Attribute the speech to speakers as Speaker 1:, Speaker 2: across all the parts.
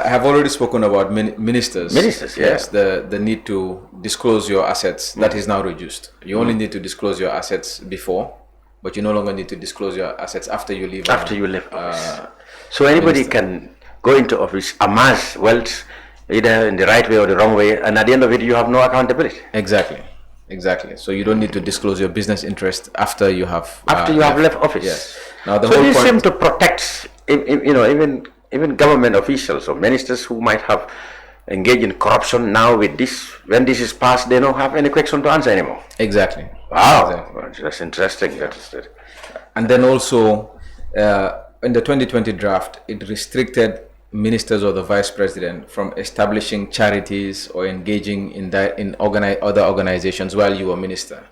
Speaker 1: I have already spoken about ministers.
Speaker 2: Ministers, yeah.
Speaker 1: Yes, the need to disclose your assets, that is now reduced. You only need to disclose your assets before, but you no longer need to disclose your assets after you leave.
Speaker 2: After you leave office. So anybody can go into office, amass wealth, either in the right way or the wrong way, and at the end of it, you have no accountability.
Speaker 1: Exactly. So you don't need to disclose your business interest after you have
Speaker 2: left office.
Speaker 1: Yes. Now
Speaker 2: so this seems to protect, even government officials or ministers who might have engaged in corruption. Now with this, when this is passed, they don't have any question to answer anymore.
Speaker 1: Exactly.
Speaker 2: Wow,
Speaker 1: exactly.
Speaker 2: That's interesting.
Speaker 1: Yeah. And then also in the 2020 draft, it restricted ministers or the vice president from establishing charities or engaging in other organizations while you were minister,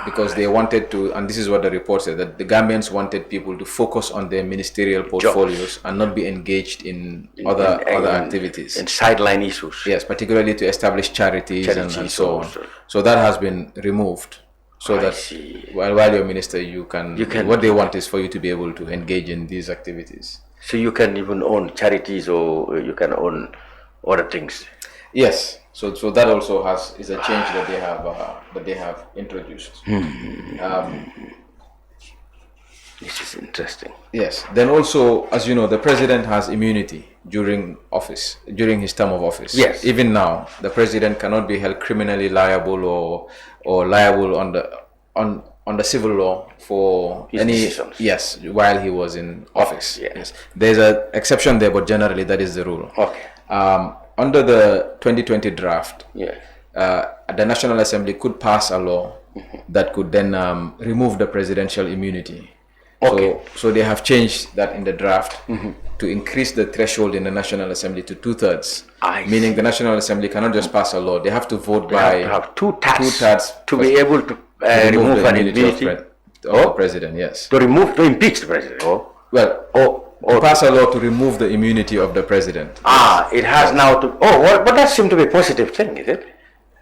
Speaker 1: because they wanted to, and this is what the report said, that the Gambians wanted people to focus on their ministerial portfolios and not be engaged in other activities,
Speaker 2: in sideline issues.
Speaker 1: Yes, particularly to establish charities and so on. So that has been removed. So while you're minister, you can. What they want is for you to be able to engage in these activities.
Speaker 2: So you can even own charities, or you can own other things.
Speaker 1: Yes. So that also is a change that they have introduced.
Speaker 2: This is interesting.
Speaker 1: Yes. Then also, as you know, the president has immunity during his term of office.
Speaker 2: Yes.
Speaker 1: Even now, the president cannot be held criminally liable or liable on the civil law for
Speaker 2: his decisions.
Speaker 1: Yes, while he was in office.
Speaker 2: Yeah.
Speaker 1: Yes. There's an exception there, but generally that is the rule.
Speaker 2: Okay.
Speaker 1: Under the 2020 draft,
Speaker 2: yeah,
Speaker 1: the National Assembly could pass a law that could then remove the presidential immunity.
Speaker 2: Okay.
Speaker 1: So they have changed that in the draft to increase the threshold in the National Assembly to 2/3. Meaning the National Assembly cannot just pass a law; they have to vote by
Speaker 2: have two-thirds to be able to remove an immunity
Speaker 1: of the president. Yes.
Speaker 2: To impeach the president.
Speaker 1: Or pass a law to remove the immunity of the president.
Speaker 2: It has now to. But that seems to be a positive thing, is it?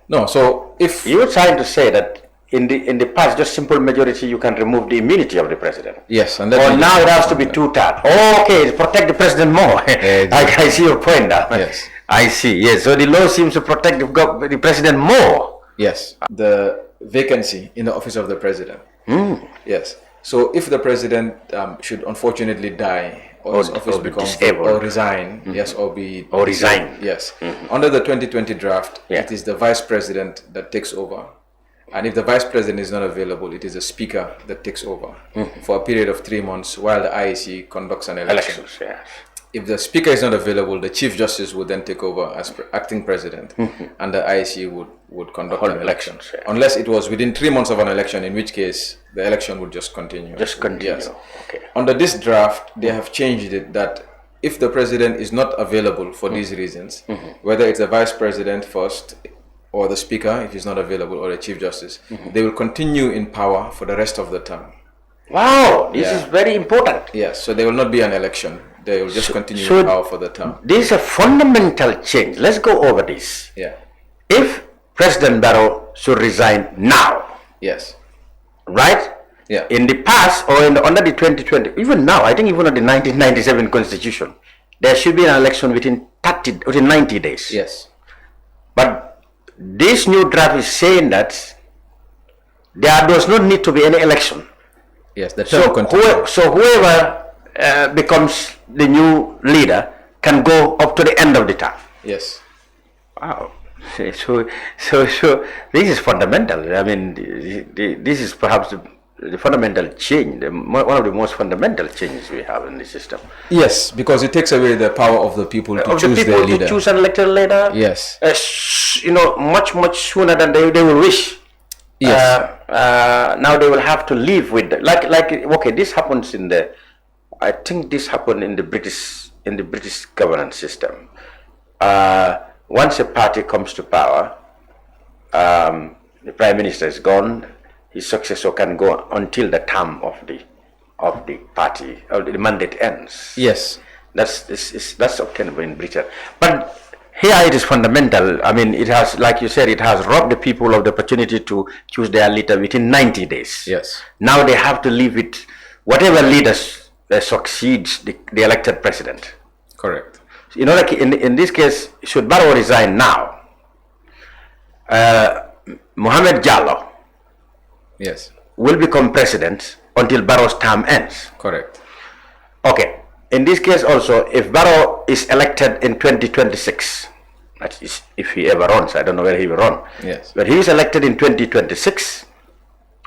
Speaker 1: No. So if
Speaker 2: you're trying to say that in the past, just simple majority, you can remove the immunity of the president.
Speaker 1: Yes, and
Speaker 2: now it has to be 2/3. Okay, protect the president more. I see your point now.
Speaker 1: Yes,
Speaker 2: I see. Yes, so the law seems to protect the president more.
Speaker 1: Yes, the vacancy in the office of the president. Yes. So if the president should unfortunately die, or his office becomes disabled, or resign, yes, or
Speaker 2: resign,
Speaker 1: yes. Under the 2020 draft, it is the vice president that takes over, and if the vice president is not available, it is the speaker that takes over for a period of 3 months while the IEC conducts an election. If the speaker is not available, the chief justice would then take over as acting president, and the IEC would conduct an election. Unless it was within 3 months of an election, in which case the election would just continue. Yes.
Speaker 2: Okay.
Speaker 1: Under this draft, they have changed it that if the president is not available for these reasons, whether it's the vice president first, or the speaker, if he's not available, or the chief justice, they will continue in power for the rest of the term.
Speaker 2: Wow, this is very important.
Speaker 1: Yes, so there will not be an election. They will just continue in power for the term.
Speaker 2: This is a fundamental change. Let's go over this.
Speaker 1: Yeah.
Speaker 2: If President Barrow should resign now.
Speaker 1: Yes.
Speaker 2: Right?
Speaker 1: Yeah.
Speaker 2: In the past, or under the 2020, even now, I think even under the 1997 Constitution, there should be an election within 90 days.
Speaker 1: Yes.
Speaker 2: But this new draft is saying that there does not need to be any election.
Speaker 1: Yes.
Speaker 2: So whoever becomes the new leader can go up to the end of the term.
Speaker 1: Yes.
Speaker 2: Wow. So this is fundamental. I mean, this is perhaps the fundamental change, one of the most fundamental changes we have in the system.
Speaker 1: Yes, because it takes away the power of the people to choose their leader.
Speaker 2: To choose an elected leader.
Speaker 1: Yes.
Speaker 2: Much sooner than they will wish.
Speaker 1: Yes.
Speaker 2: Now they will have to live with okay, this happens I think this happened in the British governance system. Once a party comes to power, the prime minister is gone. His successor can go until the term of the party, or the mandate ends.
Speaker 1: Yes,
Speaker 2: that's obtainable in Britain. But here it is fundamental. I mean, it has, like you said, it has robbed the people of the opportunity to choose their leader within 90 days.
Speaker 1: Yes.
Speaker 2: Now they have to live with whatever leaders succeeds the elected president.
Speaker 1: Correct.
Speaker 2: like in this case, should Barrow resign now, Mohamed Jallow
Speaker 1: Yes.
Speaker 2: will become president until Barrow's term ends.
Speaker 1: Correct.
Speaker 2: Okay. In this case also, if Barrow is elected in 2026, that is if he ever runs, I don't know whether he will run.
Speaker 1: Yes.
Speaker 2: But he is elected in 2026,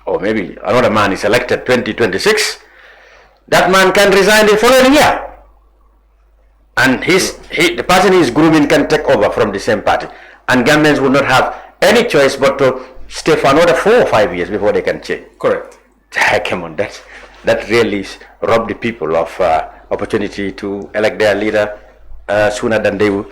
Speaker 2: or maybe another man is elected 2026, that man can resign the following year. And the person he is grooming can take over from the same party. And Gambians will not have any choice but to stay for another 4 or 5 years before they can change.
Speaker 1: Correct.
Speaker 2: Come on, that really robbed the people of opportunity to elect their leader sooner than they would,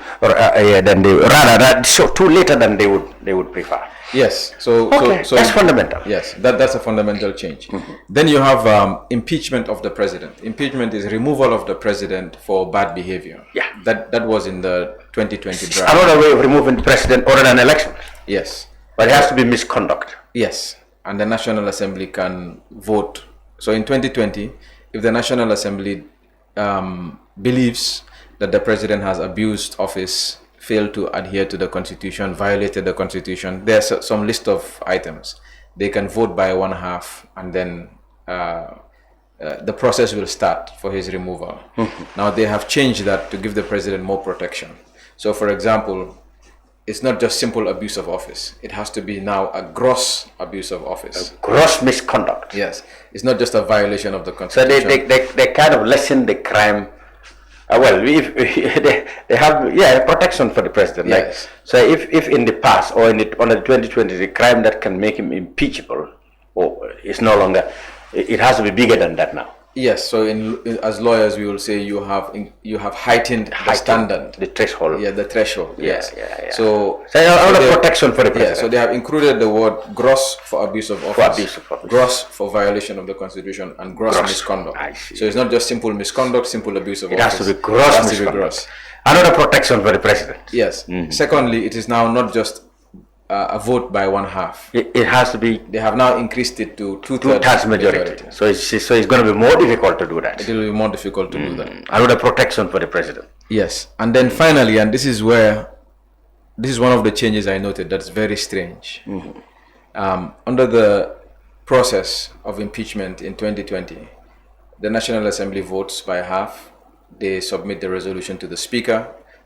Speaker 2: too later than they would prefer.
Speaker 1: Yes. So
Speaker 2: that's fundamental.
Speaker 1: Yes, that's a fundamental change. Then you have impeachment of the president. Impeachment is removal of the president for bad behavior.
Speaker 2: Yeah.
Speaker 1: That was in the 2020 draft.
Speaker 2: Another way of removing the president other than election.
Speaker 1: Yes.
Speaker 2: But it has to be misconduct.
Speaker 1: Yes. And the National Assembly can vote. So in 2020, if the National Assembly believes that the president has abused office, failed to adhere to the Constitution, violated the Constitution, there's some list of items. They can vote by 1/2, and then the process will start for his removal. Now they have changed that to give the president more protection. So for example, it's not just simple abuse of office. It has to be now a gross abuse of office.
Speaker 2: Gross misconduct.
Speaker 1: Yes. It's not just a violation of the
Speaker 2: So
Speaker 1: Constitution.
Speaker 2: they kind of lessen the crime. If they have protection for the president.
Speaker 1: Yes.
Speaker 2: Like, so if in the past or on the 2020 the crime that can make him impeachable, is no longer, it has to be bigger than that now.
Speaker 1: Yes. So as lawyers, we will say you have heightened the standard,
Speaker 2: the threshold.
Speaker 1: Yeah, the threshold. Yes.
Speaker 2: Yeah.
Speaker 1: So
Speaker 2: another protection for the president.
Speaker 1: Yeah. So they have included the word gross for abuse of office, gross for violation of the Constitution, and gross misconduct.
Speaker 2: I see.
Speaker 1: So it's not just simple misconduct, simple abuse of
Speaker 2: It
Speaker 1: office.
Speaker 2: has to be gross
Speaker 1: It has to be
Speaker 2: misconduct.
Speaker 1: gross.
Speaker 2: Another protection for the president.
Speaker 1: Yes. Secondly, it is now not just a vote by 1/2.
Speaker 2: It has to be
Speaker 1: They have now increased it to
Speaker 2: 2/3 majority. So it's going to be more difficult to do that.
Speaker 1: It will be more difficult to do that.
Speaker 2: Another protection for the president.
Speaker 1: Yes. And then finally, and this is one of the changes I noted that's very strange. Under the process of impeachment in 2020, the National Assembly votes by half. They submit the resolution to the Speaker.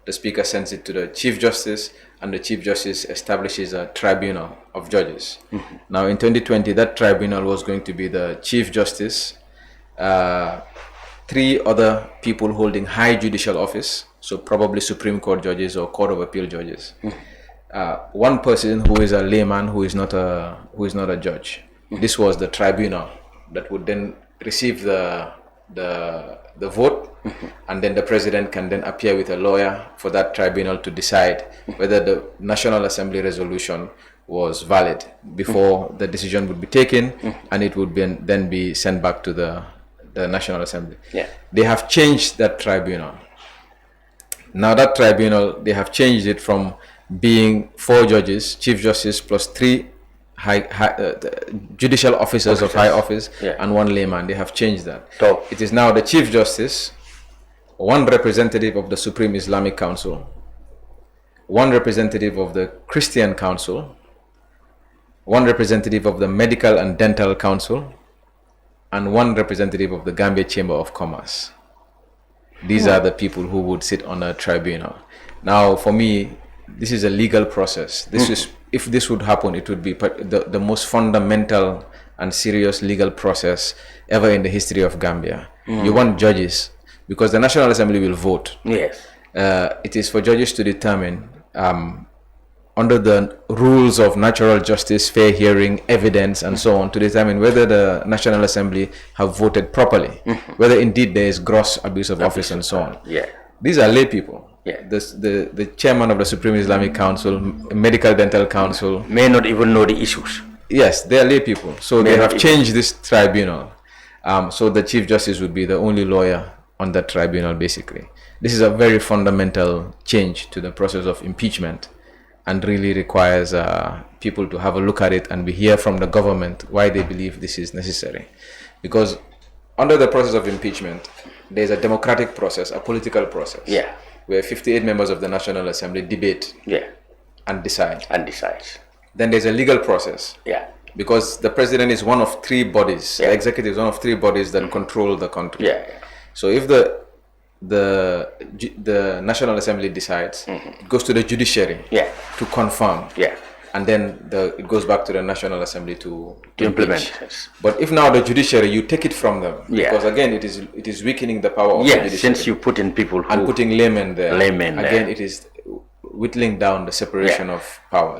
Speaker 1: The Speaker sends it to the Chief Justice, and the Chief Justice establishes a tribunal of judges. Now in 2020, that tribunal was going to be the Chief Justice, 3 other people holding high judicial office, so probably Supreme Court judges or Court of Appeal judges. One person who is a layman, who is not a judge. This was the tribunal that would then receive the vote, and then the president can then appear with a lawyer for that tribunal to decide whether the National Assembly resolution was valid before the decision would be taken, and it would then be sent back to the National Assembly.
Speaker 2: Yeah.
Speaker 1: They have changed that tribunal. Now that tribunal, they have changed it from being 4 judges, Chief Justice plus 3 judicial officers of high office, and 1 layman. They have changed that.
Speaker 2: So
Speaker 1: it is now the Chief Justice, 1 representative of the Supreme Islamic Council, 1 representative of the Christian Council, 1 representative of the Medical and Dental Council, and 1 representative of the Gambia Chamber of Commerce. These are the people who would sit on a tribunal. Now, for me, this is a legal process. This is, if this would happen, it would be the most fundamental and serious legal process ever in the history of Gambia. You want judges, because the National Assembly will vote.
Speaker 2: Yes.
Speaker 1: It is for judges to determine, under the rules of natural justice, fair hearing, evidence, and so on, to determine whether the National Assembly have voted properly, whether indeed there is gross abuse of office and so on.
Speaker 2: Yeah.
Speaker 1: These are lay people.
Speaker 2: Yeah.
Speaker 1: The chairman of the Supreme Islamic Council, Medical Dental Council,
Speaker 2: May not even know the issues.
Speaker 1: yes, they are lay people. So they have changed this tribunal. So the Chief Justice would be the only lawyer on that tribunal, basically. This is a very fundamental change to the process of impeachment, and really requires people to have a look at it, and we hear from the government why they believe this is necessary. Because under the process of impeachment, there's a democratic process, a political process.
Speaker 2: Yeah.
Speaker 1: where 58 members of the National Assembly debate
Speaker 2: Yeah.
Speaker 1: and decide.
Speaker 2: And decides.
Speaker 1: Then there's a legal process.
Speaker 2: Yeah.
Speaker 1: Because the president is one of three bodies,
Speaker 2: Yeah.
Speaker 1: the executive is one of three bodies that control the country.
Speaker 2: Yeah.
Speaker 1: So if the National Assembly decides, it goes to the judiciary
Speaker 2: Yeah.
Speaker 1: to confirm.
Speaker 2: Yeah.
Speaker 1: And then it goes back to the National Assembly to
Speaker 2: Implement.
Speaker 1: impeach.
Speaker 2: Yes.
Speaker 1: But if now the judiciary, you take it from them,
Speaker 2: Yeah.
Speaker 1: because again, it is weakening the power of the
Speaker 2: Yes,
Speaker 1: judiciary.
Speaker 2: since you put in people who
Speaker 1: And putting laymen there.
Speaker 2: Laymen
Speaker 1: again,
Speaker 2: there.
Speaker 1: it is whittling down the separation of powers.